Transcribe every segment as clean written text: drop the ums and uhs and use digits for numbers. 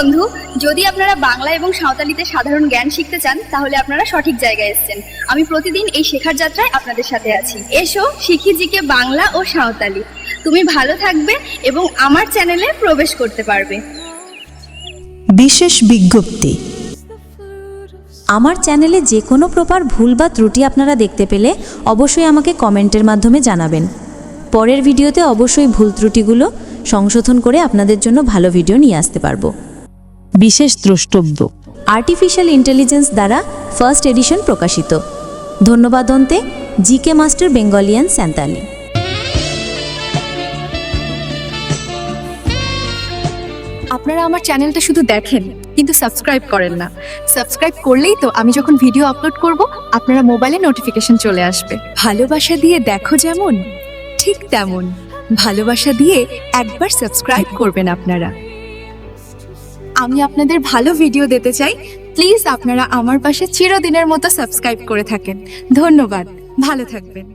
বন্ধু, যদি আপনারা বাংলা এবং সাঁওতালিতে সাধারণ জ্ঞান শিখতে চান তাহলে আপনারা সঠিক জায়গায় এসেছেন। আমি প্রতিদিন এই শেখার যাত্রায় আপনাদের সাথে আছি। এসো শিখি জিকে বাংলা ও সাঁওতালি। তুমি ভালো থাকবে এবং আমার চ্যানেলে প্রবেশ করতে পারবে। বিশেষ বিজ্ঞপ্তি, আমার চ্যানেলে যে কোনো প্রকার ভুল বা ত্রুটি আপনারা দেখতে পেলে অবশ্যই আমাকে কমেন্টের মাধ্যমে জানাবেন। পরের ভিডিওতে অবশ্যই ভুল ত্রুটিগুলো সংশোধন করে আপনাদের জন্য ভালো ভিডিও নিয়ে আসতে পারবো। বিশেষ দ্রষ্টব্য, আর্টিফিশিয়াল ইন্টেলিজেন্স দ্বারা ফার্স্ট এডিশন প্রকাশিত। ধন্যবাদ অন্তে জিকে মাস্টার বেঙ্গলিয়ান সাঁওতালি। আপনারা আমার চ্যানেলটা শুধু দেখেন কিন্তু সাবস্ক্রাইব করেন না। সাবস্ক্রাইব করলেই তো আমি যখন ভিডিও আপলোড করব আপনারা মোবাইলে নোটিফিকেশন চলে আসবে। ভালোবাসা দিয়ে দেখো যেমন ঠিক তেমন ভালোবাসা দিয়ে একবার সাবস্ক্রাইব করবেন আপনারা। আমি আপনাদের ভালো ভিডিও দিতে চাই, প্লিজ আপনারা আমার পাশে চিরদিনের মতো সাবস্ক্রাইব করে থাকেন। ধন্যবাদ, ভালো থাকবেন।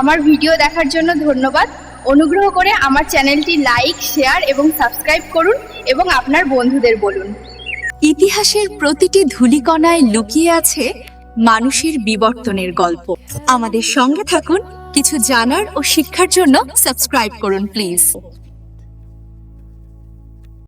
আমার ভিডিও দেখার জন্য ধন্যবাদ। অনুগ্রহ করে আমার চ্যানেলটি লাইক, শেয়ার এবং সাবস্ক্রাইব করুন এবং আপনার বন্ধুদের বলুন। ইতিহাসের প্রতিটি ধূলিকণায় লুকিয়ে আছে মানুষের বিবর্তনের গল্প। আমাদের সঙ্গে থাকুন, কিছু জানার ও শিক্ষার জন্য সাবস্ক্রাইব করুন প্লিজ।